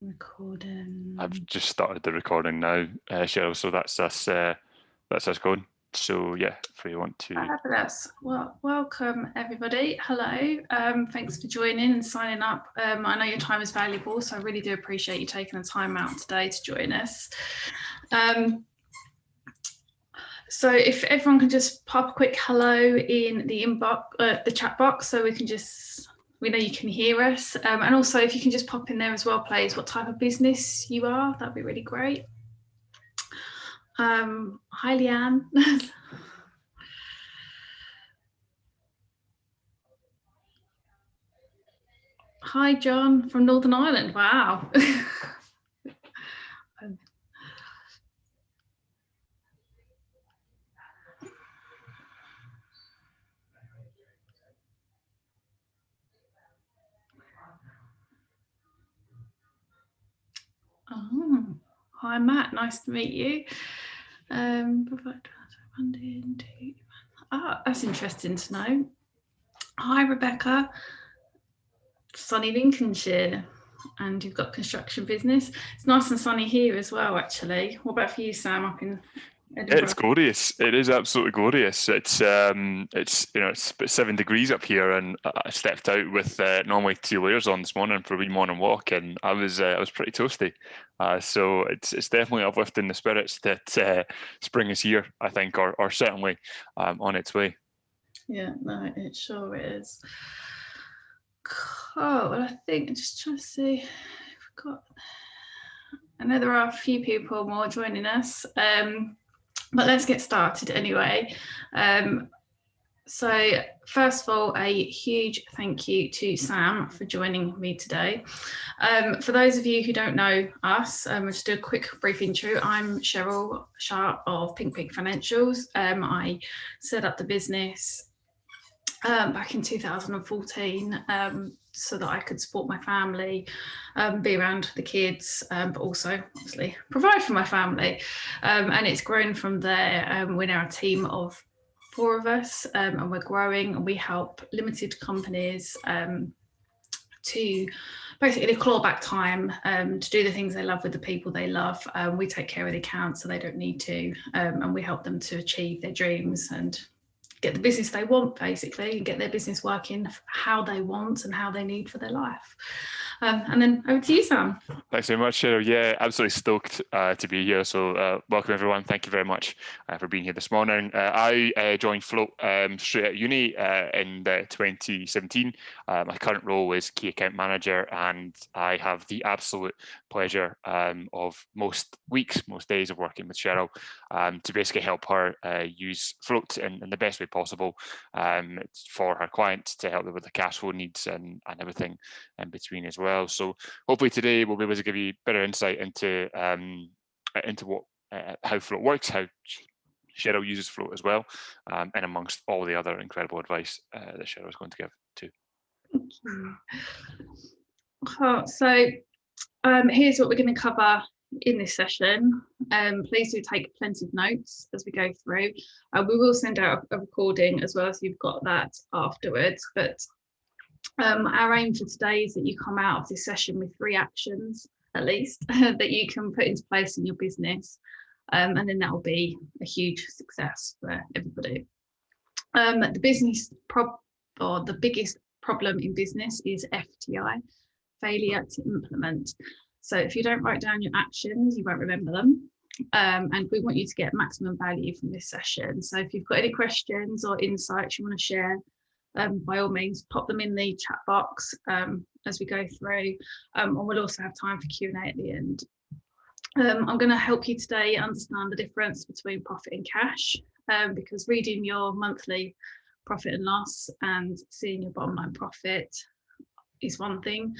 Recording. I've just started the recording now, Cheryl, so that's us going. So yeah, if you want to. Fabulous. Well, welcome everybody. Hello. Thanks for joining and signing up. I know your time is valuable, so I really do appreciate you taking the time out today to join us. So if everyone can just pop a quick hello in the inbox, the chat box, so we know you can hear us. And also if you can just pop in there as well, please, what type of business you are, that'd be really great. Hi, Leanne. Hi, John from Northern Ireland. Wow. Oh, hi, Matt. Nice to meet you. That's interesting to know. Hi, Rebecca. Sunny Lincolnshire, and you've got construction business. It's nice and sunny here as well, actually. What about for you, Sam, up in Edinburgh? It's glorious. It is absolutely glorious. It's it's 7 degrees up here, and I stepped out with normally 2 layers on this morning for a wee morning walk, and I was pretty toasty. So it's definitely uplifting the spirits that spring is here, I think, or certainly on its way. Yeah, no, it sure is. Oh, well, I think I'm just trying to see. I know there are a few people more joining us, but let's get started anyway. So first of all, a huge thank you to Sam for joining me today. For those of you who don't know us, I'll just do a quick brief intro. I'm Cheryl Sharp of Pink Pig Financials. I set up the business back in 2014 so that I could support my family, be around the kids, but also obviously provide for my family. And it's grown from there. We're now a team of 4 of us, and we're growing, and we help limited companies to basically claw back time to do the things they love with the people they love. We take care of the accounts so they don't need to, and we help them to achieve their dreams and get the business they want, basically, and get their business working how they want and how they need for their life. And then over to you, Sam. Thanks very much, Cheryl. Yeah, absolutely stoked to be here. So welcome, everyone. Thank you very much for being here this morning. I joined Float straight out uni in 2017. My current role is Key Account Manager, and I have the absolute pleasure of most weeks, most days of working with Cheryl to basically help her use Float in the best way possible for her clients, to help them with the cash flow needs and everything in between as well. So hopefully today we'll be able to give you better insight into what how Float works, how Cheryl uses Float as well, and amongst all the other incredible advice that Cheryl is going to give too. Thank you. So here's what we're going to cover in this session. Please do take plenty of notes as we go through. We will send out a recording as well, so you've got that afterwards. But our aim for today is that you come out of this session with 3 actions, at least, that you can put into place in your business. And then that will be a huge success for everybody. The biggest problem in business is FTI, failure to implement. So if you don't write down your actions, you won't remember them. And we want you to get maximum value from this session. So if you've got any questions or insights you want to share, by all means, pop them in the chat box as we go through, and we'll also have time for Q&A at the end. I'm going to help you today understand the difference between profit and cash, because reading your monthly profit and loss and seeing your bottom line profit is one thing,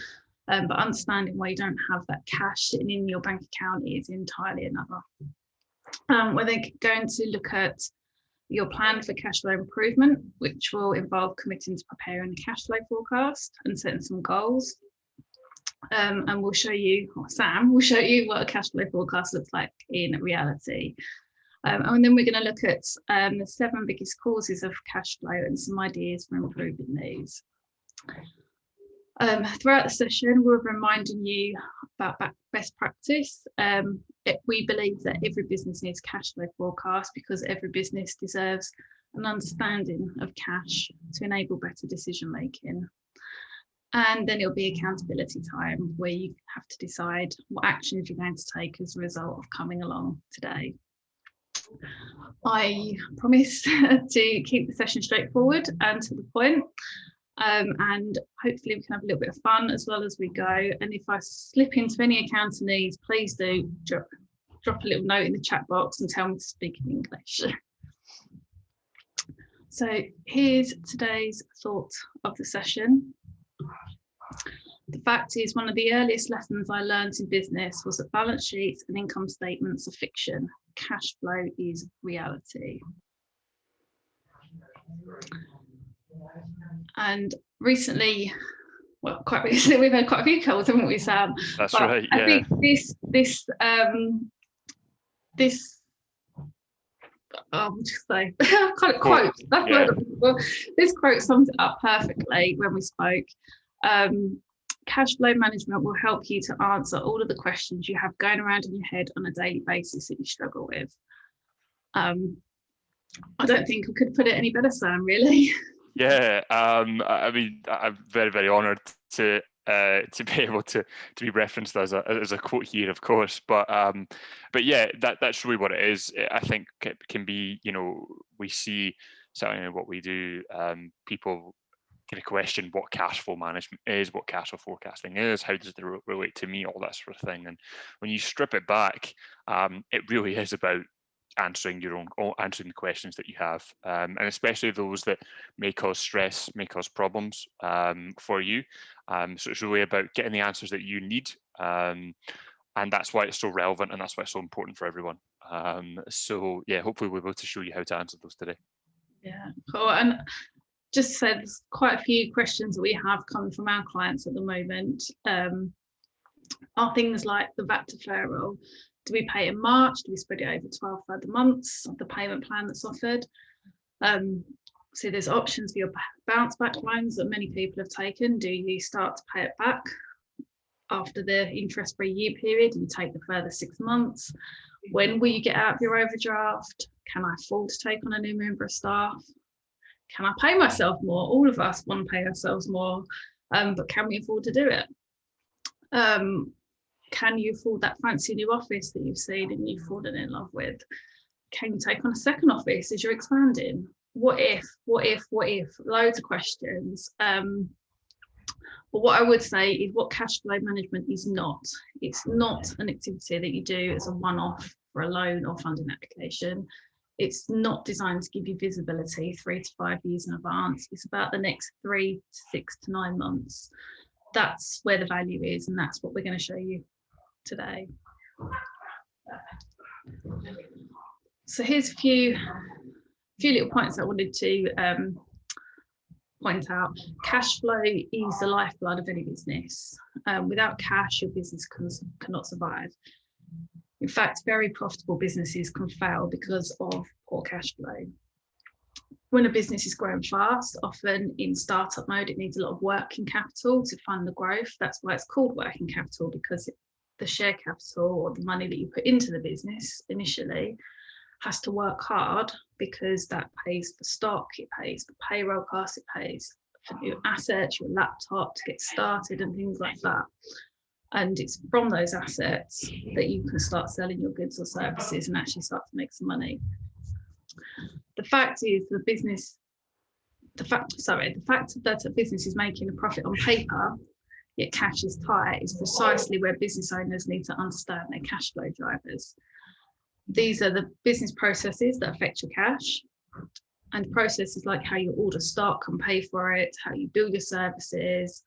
but understanding why you don't have that cash sitting in your bank account is entirely another. We're then going to look at your plan for cash flow improvement, which will involve committing to preparing a cash flow forecast and setting some goals. And we'll show you, or Sam will show you, what a cash flow forecast looks like in reality. And then we're going to look at the 7 biggest causes of cash flow and some ideas for improving these. Throughout the session, we're reminding you about best practice. We believe that every business needs a cash flow forecast because every business deserves an understanding of cash to enable better decision making. And then it'll be accountability time where you have to decide what actions you're going to take as a result of coming along today. I promise to keep the session straightforward and to the point. And hopefully we can have a little bit of fun as well as we go. And if I slip into any accountanese, please do drop a little note in the chat box and tell me to speak in English. So here's today's thought of the session. The fact is, one of the earliest lessons I learned in business was that balance sheets and income statements are fiction. Cash flow is reality. And recently, well, quite recently, we've had quite a few calls, haven't we, Sam? That's right. Yeah. I think this I'll just say, I can't quote. That's what this quote sums it up perfectly when we spoke. Cash flow management will help you to answer all of the questions you have going around in your head on a daily basis that you struggle with. I don't think I could put it any better, Sam, really. Yeah, I mean, I'm very, very honoured to be able to be referenced as a quote here, of course. But yeah, that's really what it is. I think it can be, we see certainly in what we do, people kind of question what cash flow management is, what cash flow forecasting is, how does it relate to me, all that sort of thing. And when you strip it back, it really is about answering the questions that you have, and especially those that may cause stress, may cause problems for you. So it's really about getting the answers that you need, and that's why it's so relevant, and that's why it's so important for everyone. So yeah, hopefully we'll be able to show you how to answer those today. Yeah, cool. And just said there's quite a few questions that we have coming from our clients at the moment. Are things like the VAT deferral. Do we pay in March? Do we spread it over 12 further months of the payment plan that's offered? So there's options for your bounce back loans that many people have taken. Do you start to pay it back after the interest-free year period? Do you take the further 6 months? When will you get out of your overdraft? Can I afford to take on a new member of staff? Can I pay myself more? All of us want to pay ourselves more, but can we afford to do it? Can you afford that fancy new office that you've seen and you've fallen in love with? Can you take on a second office as you're expanding? What if? Loads of questions. But what I would say is what cash flow management is not. It's not an activity that you do as a one-off for a loan or funding application. It's not designed to give you visibility 3 to 5 years in advance. It's about the next 3 to 6 to 9 months. That's where the value is, and that's what we're going to show you today. So here's a few little points I wanted to point out. Cash flow is the lifeblood of any business. Without cash, your business cannot survive. In fact, very profitable businesses can fail because of poor cash flow. When a business is growing fast, often in startup mode, it needs a lot of working capital to fund the growth. That's why it's called working capital, because the share capital or the money that you put into the business initially has to work hard, because that pays for stock, it pays for payroll costs, it pays for new assets, your laptop to get started and things like that. And it's from those assets that you can start selling your goods or services and actually start to make some money. The fact is the fact that a business is making a profit on paper, yet cash is tight, is precisely where business owners need to understand their cash flow drivers. These are the business processes that affect your cash, and processes like how you order stock and pay for it, how you bill your services,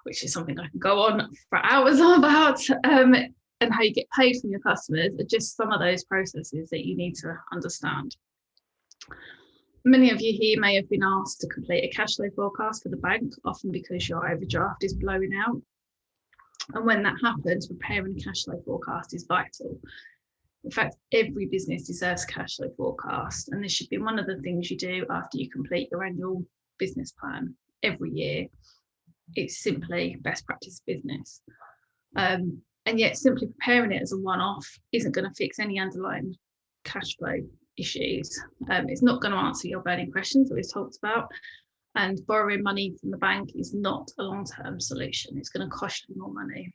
which is something I can go on for hours about, and how you get paid from your customers are just some of those processes that you need to understand. Many of you here may have been asked to complete a cash flow forecast for the bank, often because your overdraft is blowing out. And when that happens, preparing a cash flow forecast is vital. In fact, every business deserves a cash flow forecast, and this should be one of the things you do after you complete your annual business plan every year. It's simply best practice business. And yet simply preparing it as a one-off isn't going to fix any underlying cash flow issues. It's not going to answer your burning questions that we've talked about. And borrowing money from the bank is not a long-term solution. It's going to cost you more money.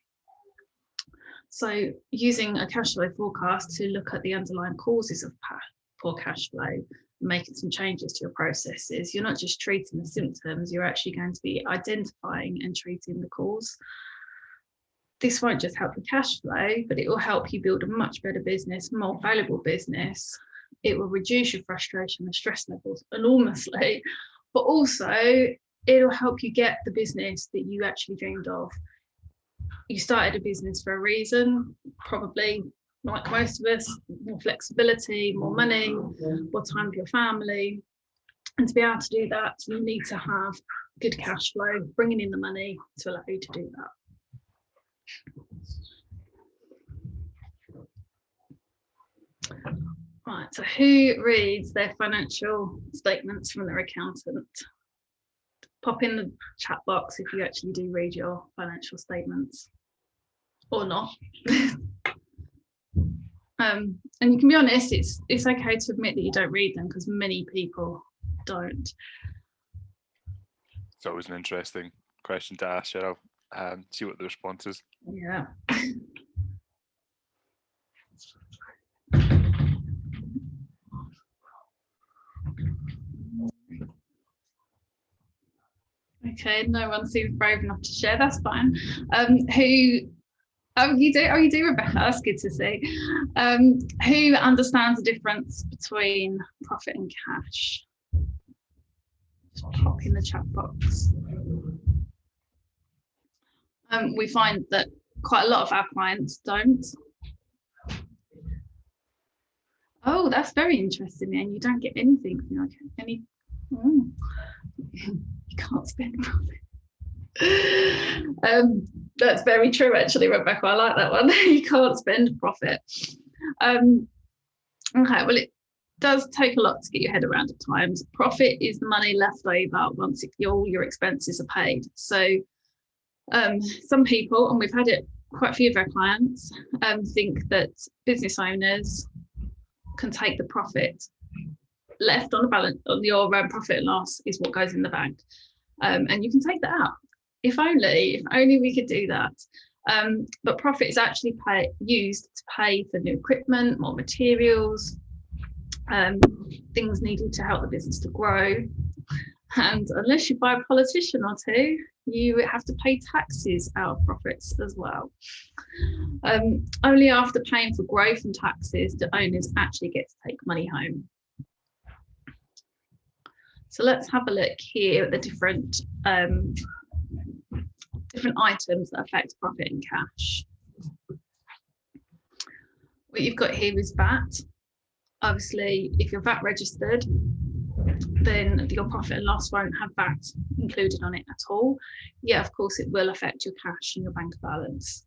So using a cash flow forecast to look at the underlying causes of poor cash flow, making some changes to your processes, you're not just treating the symptoms, you're actually going to be identifying and treating the cause. This won't just help your cash flow, but it will help you build a much better business, more valuable business. It will reduce your frustration and stress levels enormously, but also it'll help you get the business that you actually dreamed of. You started a business for a reason, probably like most of us, more flexibility, more money, more time for your family. And to be able to do that, you need to have good cash flow, bringing in the money to allow you to do that. Right, so who reads their financial statements from their accountant? Pop in the chat box if you actually do read your financial statements or not. And you can be honest, it's okay to admit that you don't read them, because many people don't. It's always an interesting question to ask, Cheryl. See what the response is. Yeah. Okay, no one seems brave enough to share. That's fine. You do, Rebecca. That's good to see. Who understands the difference between profit and cash? Just pop in the chat box. We find that quite a lot of our clients don't. Oh, that's very interesting. And you don't get anything from any. You can't spend profit. That's very true, actually, Rebecca. I like that one. You can't spend profit. Okay, well, it does take a lot to get your head around at times. Profit is the money left over once all your expenses are paid. So some people, and we've had it quite a few of our clients, think that business owners can take the profit left on the balance on your profit and loss is what goes in the bank, and you can take that out. If only we could do that. But profit is actually used to pay for new equipment, more materials, things needed to help the business to grow. And unless you buy a politician or two, you have to pay taxes out of profits as well. Only after paying for growth and taxes do owners actually get to take money home. So let's have a look here at the different items that affect profit and cash. What you've got here is VAT. Obviously, if you're VAT registered, then your profit and loss won't have VAT included on it at all. Yeah, of course, it will affect your cash and your bank balance.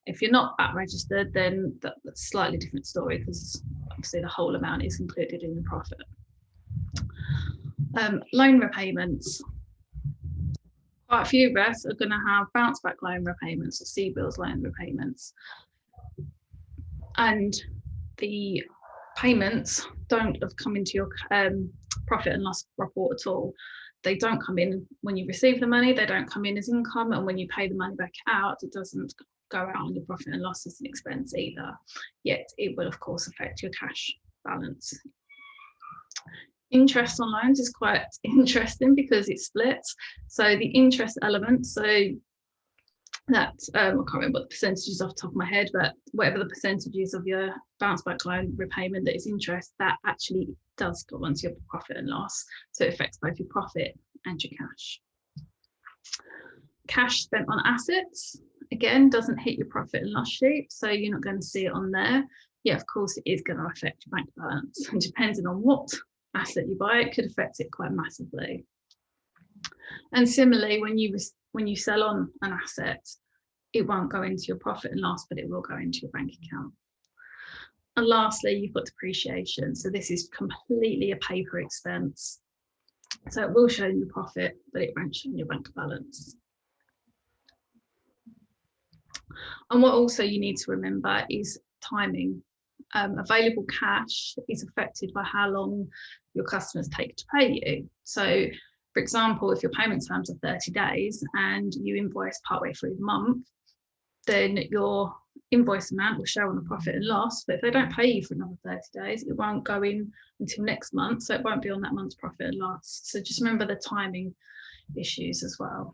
If you're not VAT registered, then that's a slightly different story, because obviously the whole amount is included in the profit. Loan repayments. Quite a few of us are going to have bounce back loan repayments or CBILS loan repayments. And the payments don't have come into your profit and loss report at all. They don't come in when you receive the money, they don't come in as income, and when you pay the money back out, it doesn't go out on your profit and loss as an expense either. Yet it will, of course, affect your cash balance. Interest on loans is quite interesting because it splits. So the interest element, so that I can't remember what the percentages off the top of my head, but whatever the percentages of your bounce back loan repayment that is interest, that actually does go onto your profit and loss. So it affects both your profit and your cash. Cash spent on assets, again, doesn't hit your profit and loss sheet, so you're not going to see it on there. Yeah, of course, it is going to affect your bank balance, and depending on what asset you buy, it could affect it quite massively. And similarly, when you sell on an asset, it won't go into your profit and loss, but it will go into your bank account. And lastly, you've got depreciation. So this is completely a paper expense. So it will show in your profit, but it won't show in your bank balance. And what also you need to remember is timing. Available cash is affected by how long your customers take to pay you. So, for example, if your payment terms are 30 days and you invoice partway through the month, then your invoice amount will show on the profit and loss. But if they don't pay you for another 30 days, it won't go in until next month. So it won't be on that month's profit and loss. So just remember the timing issues as well.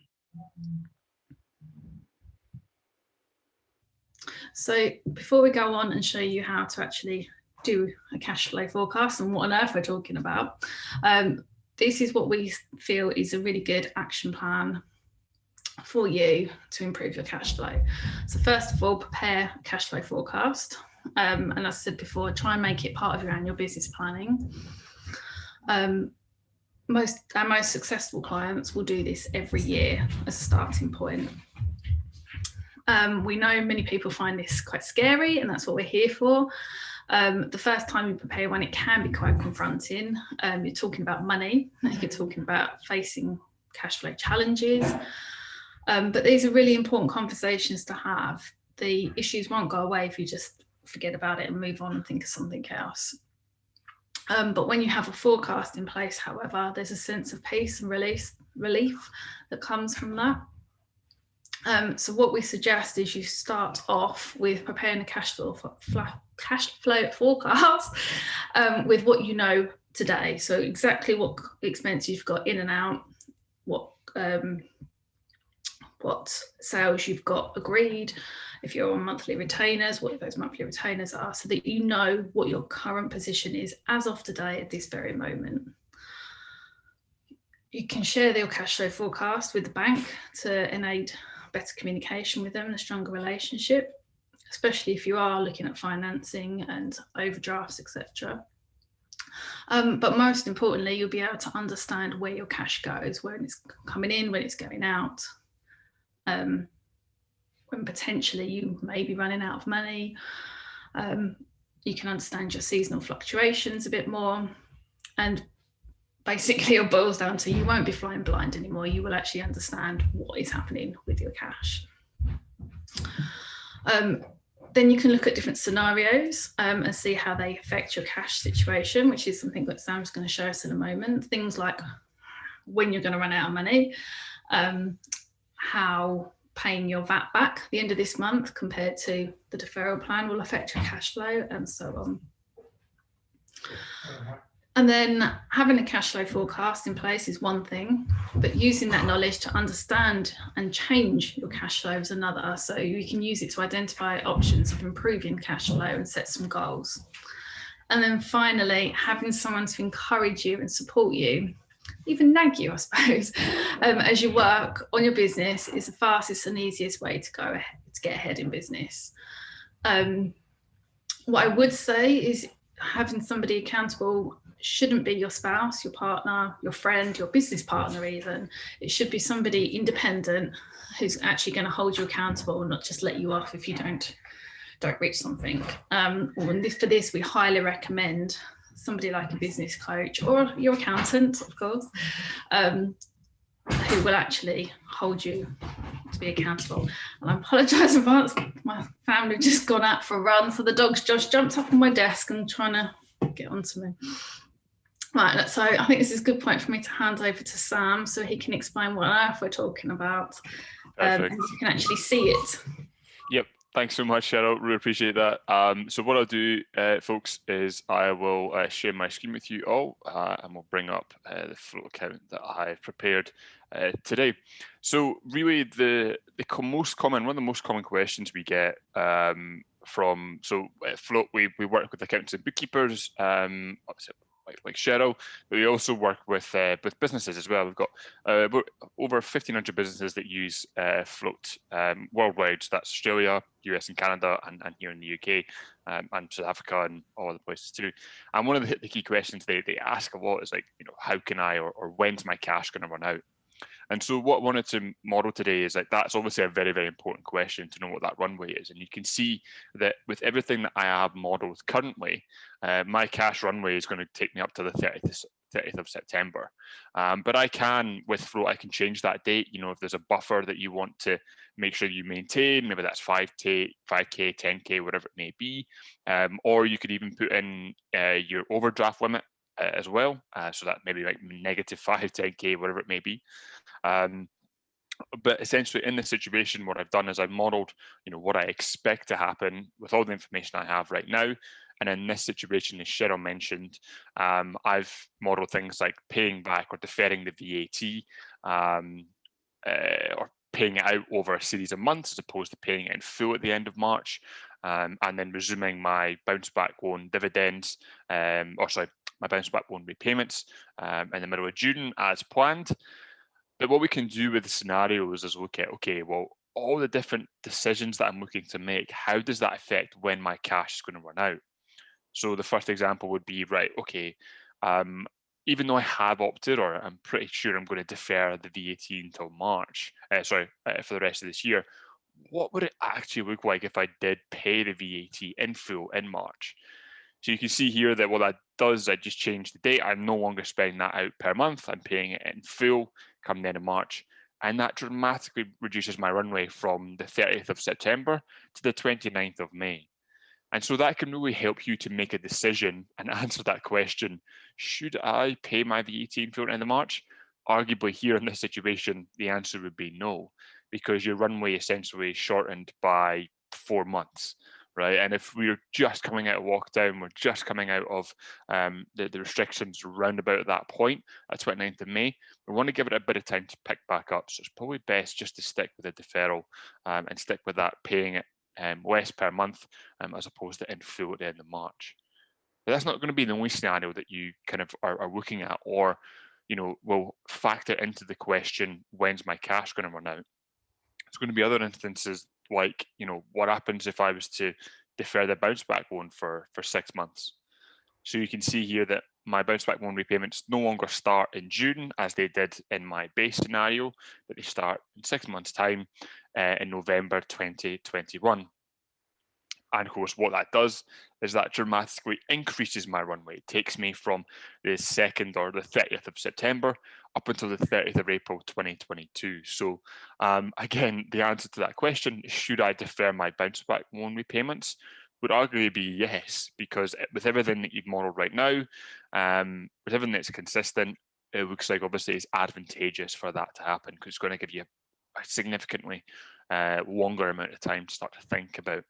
So before we go on and show you how to actually do a cash flow forecast and what on earth we're talking about, this is what we feel is a really good action plan for you to improve your cash flow. So first of all, prepare a cash flow forecast. And as I said before, try and make it part of your annual business planning. Our most successful clients will do this every year as a starting point. We know many people find this quite scary, and that's what we're here for. The first time you prepare one, it can be quite confronting. You're talking about money, you're talking about facing cash flow challenges. But these are really important conversations to have. The issues won't go away if you just forget about it and move on and think of something else. But when you have a forecast in place, however, there's a sense of peace and relief that comes from that. So what we suggest is you start off with preparing a cash flow forecast with what you know today. So exactly what expenses you've got in and out, what sales you've got agreed, if you're on monthly retainers, what those monthly retainers are, so that you know what your current position is as of today at this very moment. You can share your cash flow forecast with the bank to enable better communication with them and a stronger relationship, especially if you are looking at financing and overdrafts, etc. But most importantly, you'll be able to understand where your cash goes, when it's coming in, when it's going out, when potentially you may be running out of money. You can understand your seasonal fluctuations a bit more, and basically it boils down to you won't be flying blind anymore. You will actually understand what is happening with your cash. Then you can look at different scenarios and see how they affect your cash situation, which is something that Sam's going to show us in a moment. Things like when you're going to run out of money, how paying your VAT back at the end of this month compared to the deferral plan will affect your cash flow, and so on. And then having a cash flow forecast in place is one thing, but using that knowledge to understand and change your cash flow is another. So you can use it to identify options of improving cash flow and set some goals. And then finally, having someone to encourage you and support you, even nag you, I suppose, as you work on your business is the fastest and easiest way to go ahead, to get ahead in business. What I would say is having somebody accountable shouldn't be your spouse, your partner, your friend, your business partner even. It should be somebody independent who's actually going to hold you accountable and not just let you off if you don't reach something. For this, we highly recommend somebody like a business coach or your accountant, of course, who will actually hold you to be accountable. And I apologise in advance, my family have just gone out for a run, so the dog's just jumped up on my desk and trying to get onto me. Right, so I think this is a good point for me to hand over to Sam so he can explain what on earth we're talking about, and you can actually see it. Yep, thanks so much, Cheryl. Really appreciate that. So what I'll do, folks, is I will share my screen with you all, and we'll bring up the flow account that I've prepared today. So really, one of the most common questions we get from Float, we work with accountants and bookkeepers, like Cheryl, but we also work with businesses as well. We've got over 1,500 businesses that use Float worldwide. So that's Australia, US and Canada, and here in the UK, and South Africa and all other places too. And one of the key questions they ask a lot is like, how can I or when's my cash going to run out? And so what I wanted to model today is like, that's obviously a very, very important question to know what that runway is. And you can see that with everything that I have modeled currently, my cash runway is going to take me up to the 30th of September. But I can, with Float, I can change that date. You know, if there's a buffer that you want to make sure you maintain, maybe that's 5K, 10K, whatever it may be. Or you could even put in your overdraft limit as well. So that maybe like -5, 10K, whatever it may be. But essentially in this situation, what I've done is I've modeled, you know, what I expect to happen with all the information I have right now. And in this situation, as Cheryl mentioned, I've modeled things like paying back or deferring the VAT, or paying it out over a series of months as opposed to paying it in full at the end of March, and then resuming my bounce back loan dividends, my bounce back loan repayments in the middle of June as planned. But what we can do with the scenarios is look at, okay, well, all the different decisions that I'm looking to make, how does that affect when my cash is going to run out? So the first example would be, right, okay, even though I have opted, or I'm pretty sure I'm going to defer the VAT until March, for the rest of this year, what would it actually look like if I did pay the VAT in full in March? So you can see here that what that does, I just change the date. I'm no longer spending that out per month. I'm paying it in full come the end of March. And that dramatically reduces my runway from the 30th of September to the 29th of May. And so that can really help you to make a decision and answer that question. Should I pay my VAT in full at the end of March? Arguably here in this situation, the answer would be no, because your runway essentially is shortened by 4 months, right? And if we're just coming out of lockdown, we're just coming out of the restrictions around about at that point, at 29th of May, we want to give it a bit of time to pick back up. So it's probably best just to stick with the deferral and stick with that paying it less per month as opposed to in full at the end of March. But that's not going to be the only scenario that you kind of are looking at, or you know, will factor into the question, when's my cash going to run out? It's going to be other instances like, you know, what happens if I was to defer the bounce back loan for 6 months? So you can see here that my bounce back loan repayments no longer start in June as they did in my base scenario, but they start in 6 months' time in November 2021. And of course, what that does is that dramatically increases my runway. It takes me from the 2nd or the 30th of September up until the 30th of April 2022. So again, the answer to that question, should I defer my bounce back loan repayments, would arguably be yes, because with everything that you've modeled right now, with everything that's consistent, it looks like obviously it's advantageous for that to happen because it's going to give you a significantly longer amount of time to start to think about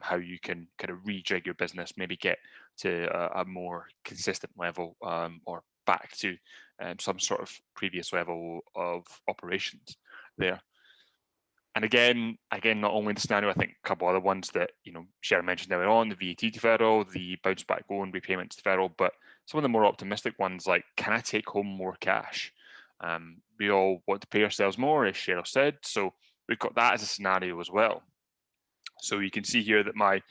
how you can kind of rejig your business, maybe get to a more consistent level or back to some sort of previous level of operations there. And again, not only the scenario, I think a couple other ones that, you know, Sharon mentioned earlier on, the VAT deferral, the bounce back loan repayments deferral, but some of the more optimistic ones like, can I take home more cash? We all want to pay ourselves more, as Cheryl said, so we've got that as a scenario as well. So you can see here that my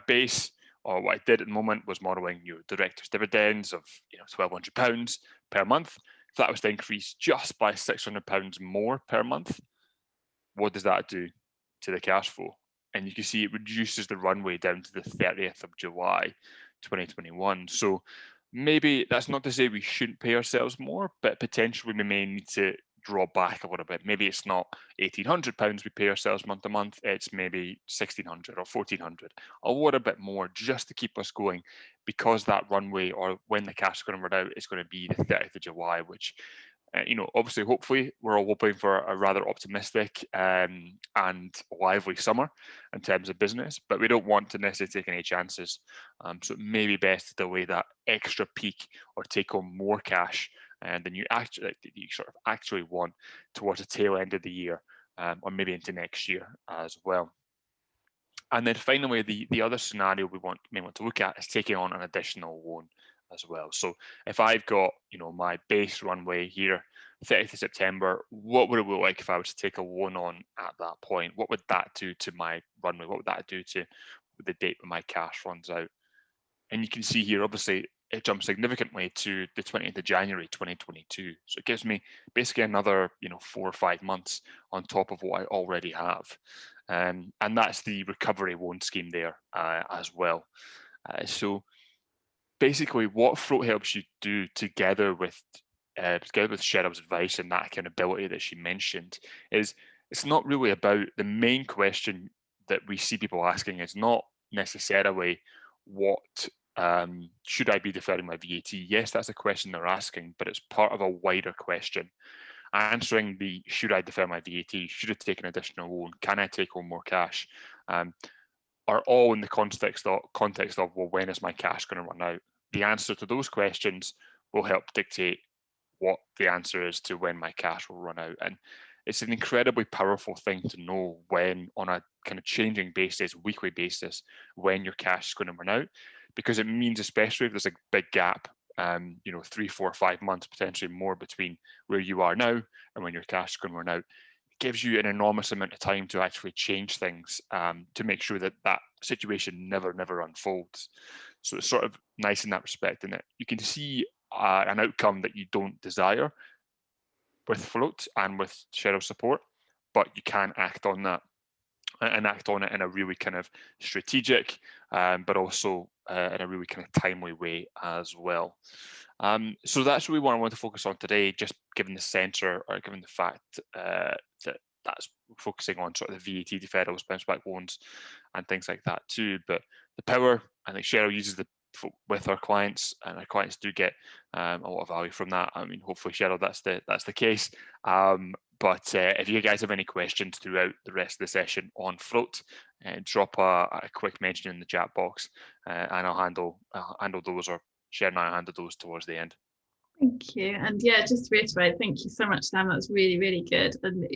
base, or what I did at the moment, was modeling your director's dividends of £1,200 per month. If that was to increase just by £600 more per month, what does that do to the cash flow? And you can see it reduces the runway down to the 30th of July 2021. So maybe that's not to say we shouldn't pay ourselves more, but potentially we may need to draw back a little bit. Maybe it's not £1,800 we pay ourselves month to month, it's maybe £1,600 or £1,400, a little bit more just to keep us going, because that runway, or when the cash is going to run out, is going to be the 30th of July, which obviously, hopefully, we're all hoping for a rather optimistic and lively summer in terms of business, but we don't want to necessarily take any chances. So it may be best to delay that extra peak or take home more cash than you actually want towards the tail end of the year, or maybe into next year as well. And then finally, the other scenario we may want to look at is taking on an additional loan as well. So if I've got, my base runway here, 30th of September, what would it look like if I was to take a loan on at that point? What would that do to my runway? What would that do to the date when my cash runs out? And you can see here, obviously, it jumps significantly to the 20th of January 2022. So it gives me basically another, 4 or 5 months on top of what I already have. And that's the recovery loan scheme there as well. So basically what Float helps you do together with Cheryl's advice and that accountability that she mentioned is it's not really about the main question that we see people asking is not necessarily what should I be deferring my VAT? Yes, that's a question they're asking, but it's part of a wider question. Answering the should I defer my VAT? Should I take an additional loan? Can I take home more cash? Are all in the context of well, when is my cash going to run out? The answer to those questions will help dictate what the answer is to when my cash will run out. And it's an incredibly powerful thing to know when, on a kind of changing basis, weekly basis, when your cash is going to run out, because it means, especially if there's a big gap, 3, 4, 5 months, potentially more between where you are now and when your cash is going to run out, gives you an enormous amount of time to actually change things to make sure that that situation never unfolds. So it's sort of nice in that respect, in that you can see an outcome that you don't desire with Float and with Cheryl's support, but you can act on that and act on it in a really kind of strategic, but also in a really kind of timely way as well. So that's really what I want to focus on today, just given the center, or given the fact that that's focusing on sort of the VAT deferrals, bounce back loans, and things like that too. But the power, I think Cheryl uses with our clients, and our clients do get a lot of value from that. I mean, hopefully, Cheryl, that's the case. But if you guys have any questions throughout the rest of the session on Float, drop a quick mention in the chat box, and I'll handle those, or Cheryl and I handle those towards the end. Thank you. And yeah, just to reiterate, thank you so much, Sam. That was really, really good. And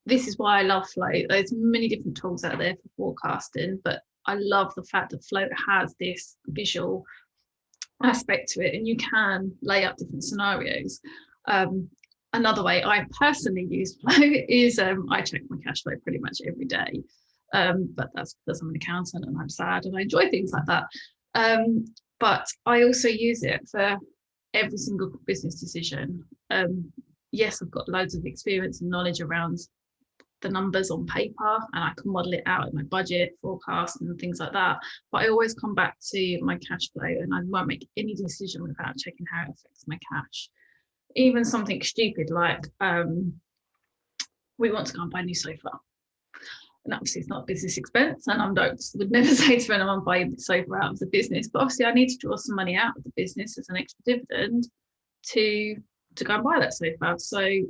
this is why I love Float. There's many different tools out there for forecasting, but I love the fact that Float has this visual aspect to it, and you can lay up different scenarios. Another way I personally use Float is I check my cash flow pretty much every day, but that's because I'm an accountant and I'm sad and I enjoy things like that. But I also use it for every single business decision. Yes, I've got loads of experience and knowledge around the numbers on paper, and I can model it out in my budget, forecast, and things like that. But I always come back to my cash flow, and I won't make any decision without checking how it affects my cash. Even something stupid like we want to go and buy a new sofa. And obviously it's not a business expense, and I would never say to anyone buy a sofa out of the business. But obviously I need to draw some money out of the business as an extra dividend to go and buy that sofa. So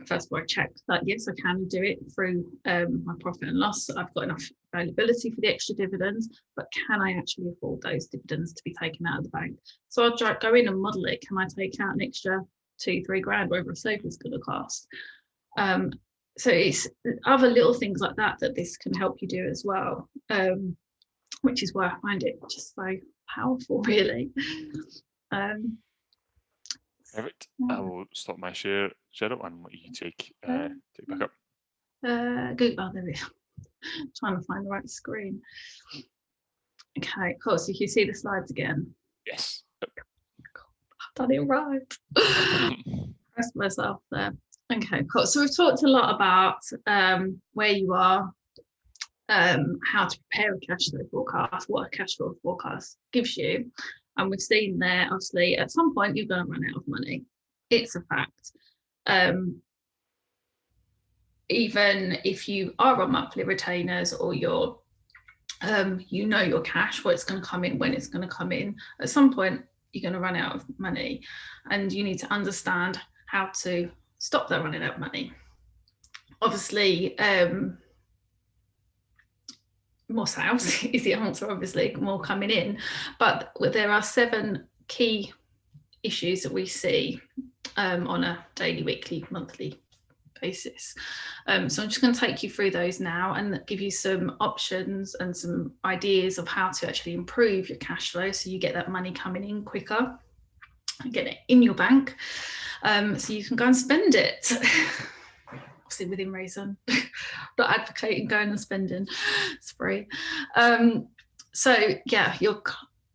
that's where I checked that yes, I can do it through my profit and loss. I've got enough availability for the extra dividends, but can I actually afford those dividends to be taken out of the bank? So I'll go in and model it. Can I take out an extra 2-3 grand, whatever a sofa is going to cost? So it's other little things like that this can help you do as well, which is why I find it just so powerful, really. Perfect. I will stop my share, Cheryl, and let you take back up. Google, there we go. Trying to find the right screen. Okay, cool. So you can see the slides again. Yes. I've done it right. Press myself there. Okay, cool. So we've talked a lot about where you are, how to prepare a cash flow forecast, what a cash flow forecast gives you. And we've seen there, obviously, at some point you're going to run out of money. It's a fact. Even if you are on monthly retainers, or you're, your cash, where it's going to come in, when it's going to come in, at some point you're going to run out of money, and you need to understand how to stop that running out of money. Obviously, more sales is the answer, obviously, more coming in, but there are 7 key issues that we see on a daily, weekly, monthly basis. So I'm just going to take you through those now and give you some options and some ideas of how to actually improve your cash flow so you get that money coming in quicker and get it in your bank, so you can go and spend it. Obviously within reason. Not advocating going and spending, it's free. So yeah, your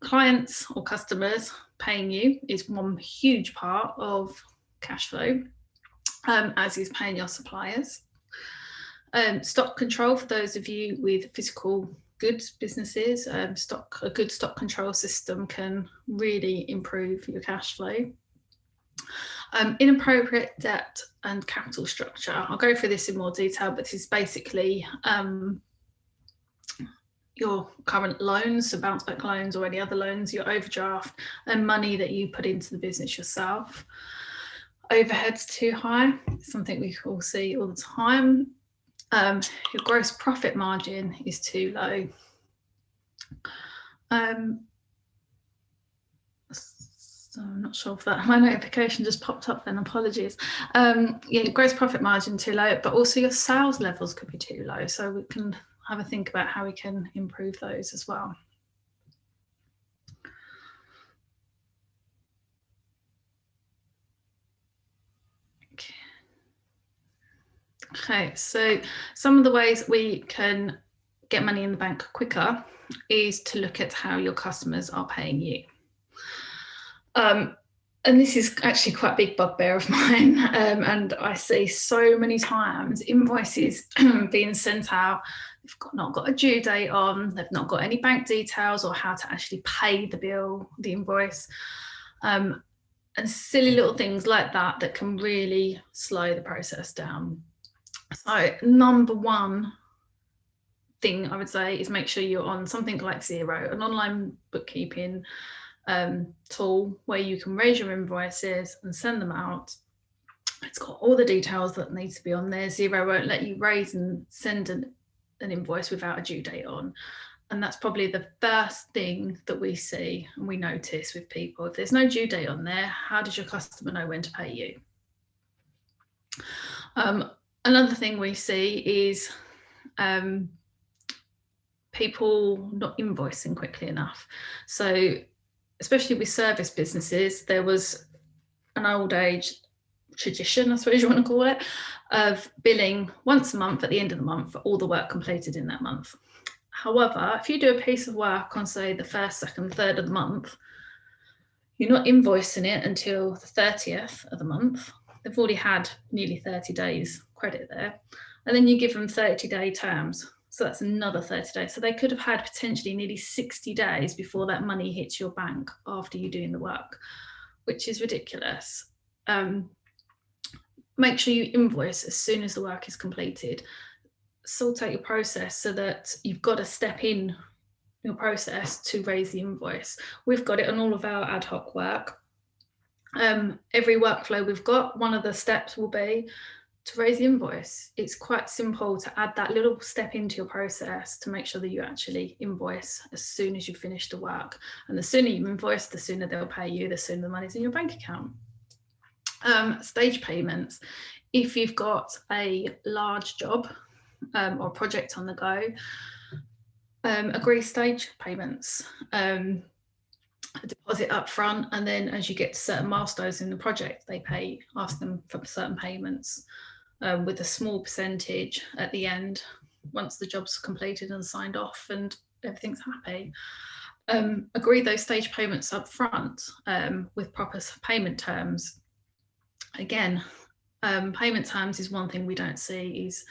clients or customers paying you is one huge part of cash flow, as is paying your suppliers. Stock control for those of you with physical good businesses, a good stock control system can really improve your cash flow. Inappropriate debt and capital structure. I'll go through this in more detail, but this is basically your current loans, so bounce back loans or any other loans, your overdraft, and money that you put into the business yourself. Overheads too high, something we all see all the time. Your gross profit margin is too low. So I'm not sure if that, my notification just popped up then, apologies. Yeah, gross profit margin too low, but also your sales levels could be too low. So we can have a think about how we can improve those as well. Okay, so some of the ways we can get money in the bank quicker is to look at how your customers are paying you. And this is actually quite a big bugbear of mine, and I see so many times invoices being sent out, they've not got a due date on, they've not got any bank details or how to actually pay the bill, the invoice, and silly little things like that that can really slow the process down. So number one thing I would say is make sure you're on something like Xero, an online bookkeeping tool where you can raise your invoices and send them out. It's got all the details that need to be on there. Xero won't let you raise and send an invoice without a due date on. And that's probably the first thing that we see and we notice with people. If there's no due date on there, how does your customer know when to pay you? Another thing we see is people not invoicing quickly enough. So especially with service businesses, there was an old age tradition, I suppose you want to call it, of billing once a month at the end of the month for all the work completed in that month. However, if you do a piece of work on, say, the 1st, 2nd, 3rd of the month, you're not invoicing it until the 30th of the month. They've already had nearly 30 days credit there. And then you give them 30-day terms. So that's another 30 days. So they could have had potentially nearly 60 days before that money hits your bank after you're doing the work, which is ridiculous. Make sure you invoice as soon as the work is completed. Sort out your process so that you've got a step in your process to raise the invoice. We've got it on all of our ad hoc work. Every workflow we've got, one of the steps will be to raise the invoice. It's quite simple to add that little step into your process to make sure that you actually invoice as soon as you finish the work. And the sooner you invoice, the sooner they'll pay you, the sooner the money's in your bank account. Stage payments. If you've got a large job or project on the go, agree stage payments. A deposit up front, and then as you get to certain milestones in the project, ask them for certain payments with a small percentage at the end once the job's completed and signed off and everything's happy. Agree those stage payments up front with proper payment terms. Again, payment terms is one thing we don't see, is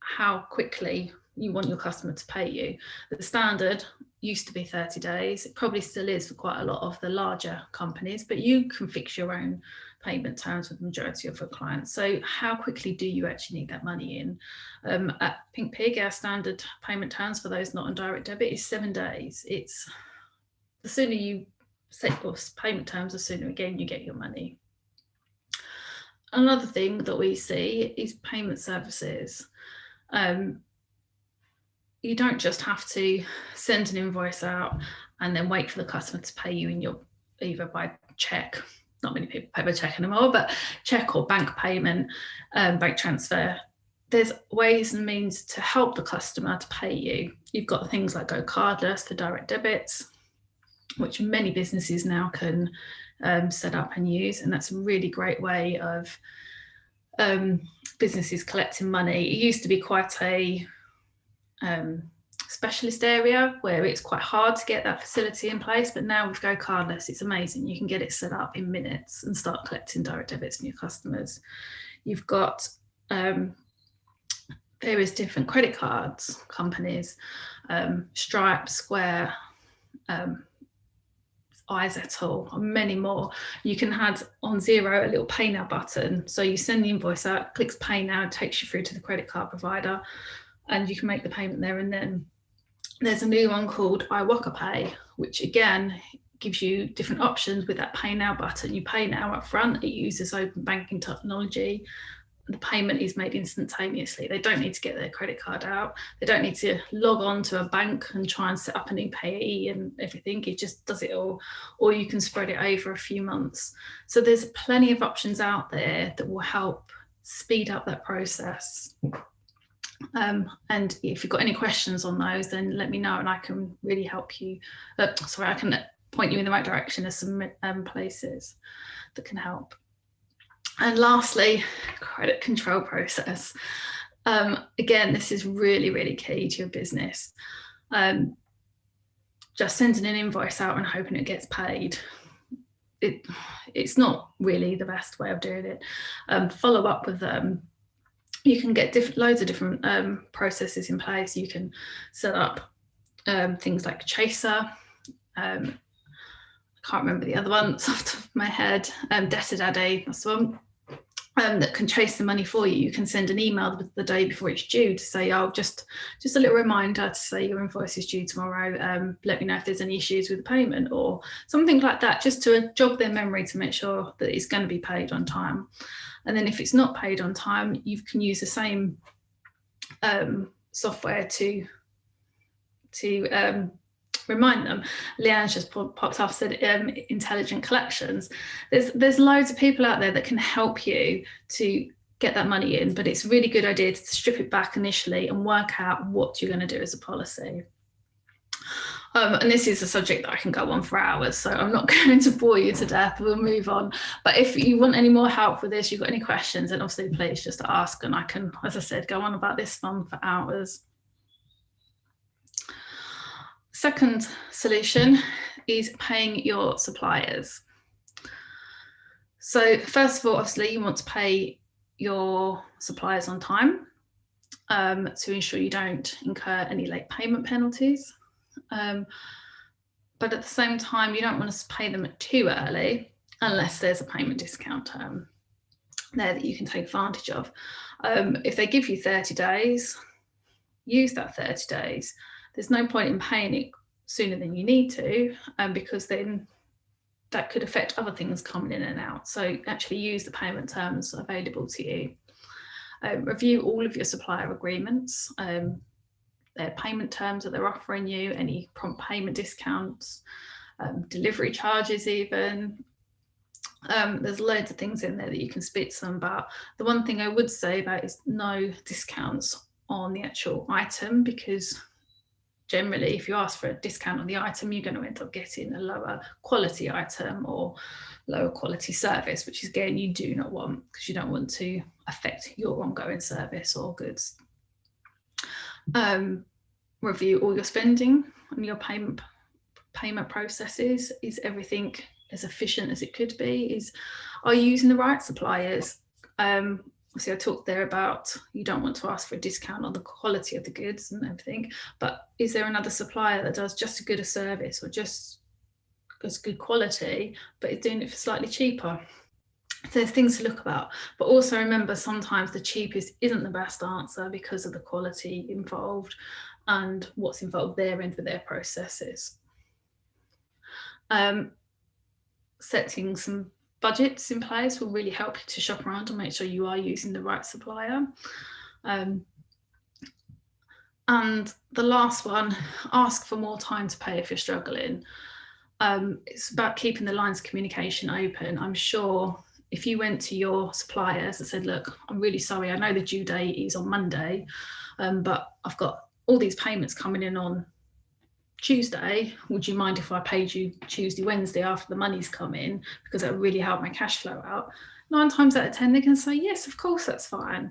how quickly you want your customer to pay you. The standard used to be 30 days. It probably still is for quite a lot of the larger companies, but you can fix your own payment terms with the majority of your clients. So how quickly do you actually need that money in? At Pink Pig, our standard payment terms for those not on direct debit is 7 days. It's the sooner you set your payment terms, the sooner again you get your money. Another thing that we see is payment services. You don't just have to send an invoice out and then wait for the customer to pay you in your, either by check, not many people pay by check anymore, but check or bank payment, bank transfer. There's ways and means to help the customer to pay you. You've got things like Go Cardless for direct debits, which many businesses now can set up and use, and that's a really great way of businesses collecting money. It used to be quite a specialist area where it's quite hard to get that facility in place, but now with Go Cardless, it's amazing. You can get it set up in minutes and start collecting direct debits from your customers. You've got there's various different credit cards companies, Stripe, Square, Izettle, and many more. You can add on Xero a little pay now button. So you send the invoice out, clicks pay now, it takes you through to the credit card provider, and you can make the payment there and then. There's a new one called iWalkerPay, which again gives you different options with that pay now button. You pay now up front, it uses open banking technology. The payment is made instantaneously. They don't need to get their credit card out. They don't need to log on to a bank and try and set up a new payee and everything. It just does it all, or you can spread it over a few months. So there's plenty of options out there that will help speed up that process. And if you've got any questions on those, then let me know and I can really help you. I can point you in the right direction. There's some places that can help. And lastly, credit control process. Again, this is really, really key to your business. Just sending an invoice out and hoping it gets paid, it's not really the best way of doing it. Follow up with them. You can get loads of different processes in place. You can set up things like Chaser. I can't remember the other ones off the top of my head. Debtor Daddy, that's the one. That can chase the money for you. You can send an email the day before it's due to say, oh, just a little reminder to say your invoice is due tomorrow. Let me know if there's any issues with the payment or something like that, just to jog their memory to make sure that it's going to be paid on time. And then if it's not paid on time, you can use the same software to remind them. Leanne's just popped off, said intelligent collections. There's loads of people out there that can help you to get that money in, but it's a really good idea to strip it back initially and work out what you're going to do as a policy. And this is a subject that I can go on for hours, so I'm not going to bore you to death. We'll move on. But if you want any more help with this, you've got any questions, then obviously please just ask, and I can, as I said, go on about this one for hours. Second solution is paying your suppliers. So first of all, obviously you want to pay your suppliers on time to ensure you don't incur any late payment penalties. But at the same time, you don't want to pay them too early unless there's a payment discount term there that you can take advantage of. If they give you 30 days, use that 30 days. There's no point in paying it sooner than you need to, because then that could affect other things coming in and out. So actually use the payment terms available to you. Review all of your supplier agreements, their payment terms that they're offering you, any prompt payment discounts, delivery charges even. There's loads of things in there that you can speak to them about. The one thing I would say about is no discounts on the actual item, because generally if you ask for a discount on the item, you're going to end up getting a lower quality item or lower quality service, which is, again, you do not want, because you don't want to affect your ongoing service or goods. Review all your spending and your payment processes. Is everything as efficient as it could be? Are you using the right suppliers? Obviously I talked there about you don't want to ask for a discount on the quality of the goods and everything, but is there another supplier that does just as good a service or just as good quality, but is doing it for slightly cheaper? There's things to look about, but also remember sometimes the cheapest isn't the best answer because of the quality involved and what's involved their end with their processes. Setting some budgets in place will really help you to shop around and make sure you are using the right supplier. And the last one, ask for more time to pay if you're struggling. It's about keeping the lines of communication open. I'm sure if you went to your suppliers and said, look, I'm really sorry, I know the due date is on Monday, but I've got all these payments coming in on Tuesday, would you mind if I paid you Tuesday, Wednesday after the money's come in, because that would really help my cash flow out? 9 times out of 10, they're going to say, yes, of course, that's fine.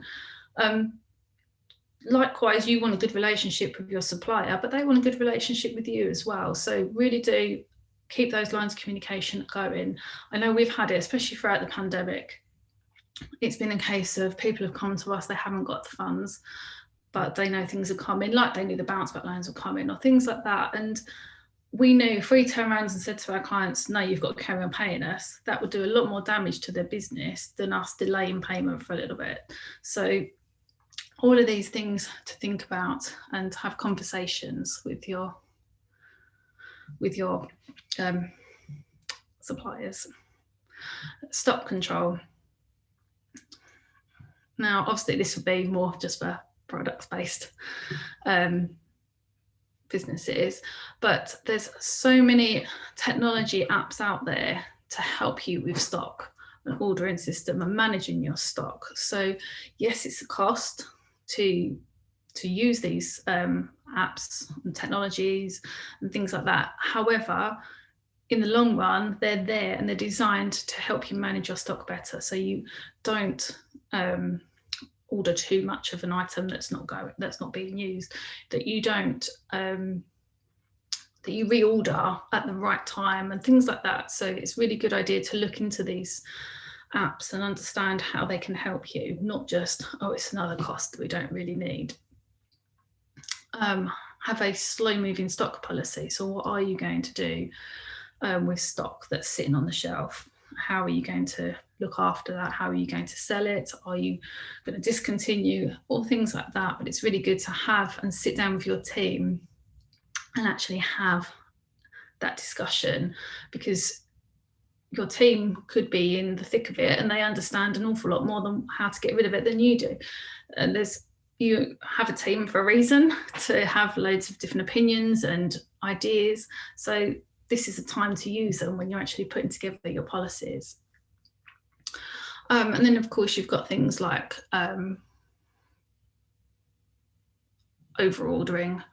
Likewise, you want a good relationship with your supplier, but they want a good relationship with you as well. So really do keep those lines of communication going. I know we've had it, especially throughout the pandemic. It's been a case of people have come to us, they haven't got the funds, but they know things are coming, like they knew the bounce back loans were coming or things like that. And we knew if we turned around and said to our clients, no, you've got to carry on paying us, that would do a lot more damage to their business than us delaying payment for a little bit. So all of these things to think about and have conversations with your suppliers. Stock control. Now, obviously, this would be more just for products-based businesses, but there's so many technology apps out there to help you with stock, an ordering system and managing your stock. So yes, it's a cost to use these apps and technologies and things like that. However, in the long run, they're there and they're designed to help you manage your stock better, so you don't order too much of an item that's not being used, that you don't that you reorder at the right time and things like that. So it's a really good idea to look into these apps and understand how they can help you, not just, oh, it's another cost that we don't really need. Have a slow moving stock policy. So what are you going to do with stock that's sitting on the shelf? How are you going to look after that? How are you going to sell it? Are you going to discontinue? All things like that. But it's really good to have and sit down with your team and actually have that discussion, because your team could be in the thick of it and they understand an awful lot more than how to get rid of it than you do. And you have a team for a reason, to have loads of different opinions and ideas. So this is a time to use them when you're actually putting together your policies. And then, of course, you've got things like over-ordering,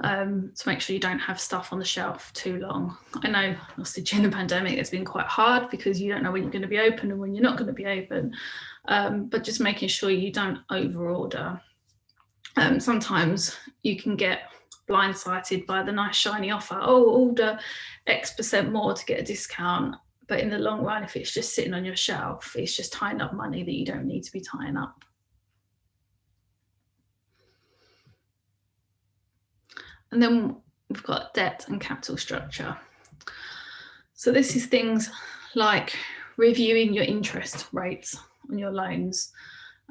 to make sure you don't have stuff on the shelf too long. I know, obviously, during the pandemic, it's been quite hard because you don't know when you're going to be open and when you're not going to be open, but just making sure you don't over-order. Sometimes you can get blindsided by the nice shiny offer. Oh, order X% more to get a discount. But in the long run, if it's just sitting on your shelf, it's just tying up money that you don't need to be tying up. And then we've got debt and capital structure. So this is things like reviewing your interest rates on your loans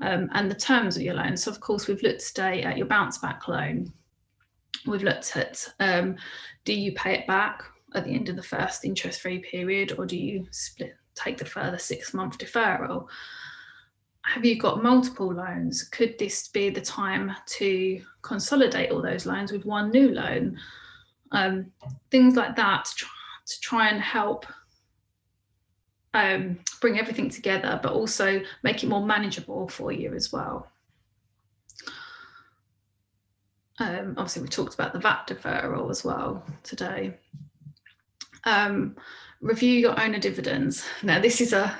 and the terms of your loan. So of course, we've looked today at your bounce back loan. We've looked at, do you pay it back at the end of the first interest-free period, or do you take the further 6-month deferral? Have you got multiple loans? Could this be the time to consolidate all those loans with one new loan? Things like that to try and help bring everything together, but also make it more manageable for you as well. Obviously, we talked about the VAT deferral as well today. Review your owner dividends. Now, this is a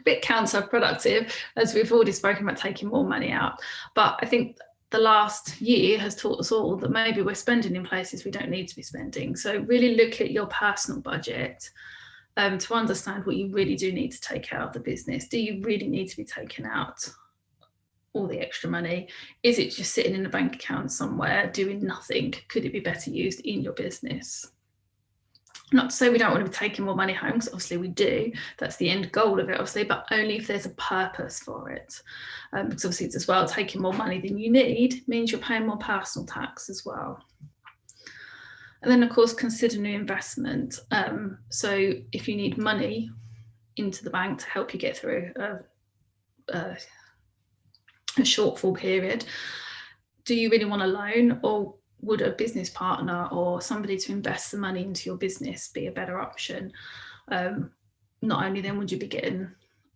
bit counterproductive, as we've already spoken about taking more money out. But I think the last year has taught us all that maybe we're spending in places we don't need to be spending. So really look at your personal budget to understand what you really do need to take out of the business. Do you really need to be taking out all the extra money? Is it just sitting in a bank account somewhere doing nothing? Could it be better used in your business? Not to say we don't want to be taking more money home, because obviously we do. That's the end goal of it, obviously, but only if there's a purpose for it. Because obviously it's as well, taking more money than you need means you're paying more personal tax as well. And then, of course, consider new investment. So if you need money into the bank to help you get through a shortfall period, do you really want a loan, or would a business partner or somebody to invest the money into your business be a better option? Not only then would you be getting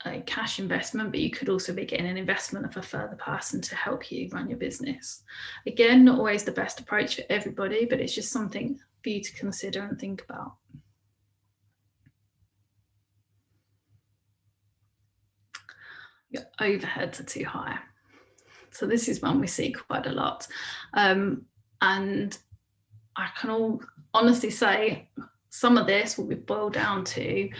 a cash investment, but you could also be getting an investment of a further person to help you run your business. Again, not always the best approach for everybody, but it's just something for you to consider and think about. Your overheads are too high. So this is one we see quite a lot. And I can honestly say some of this will be boiled down to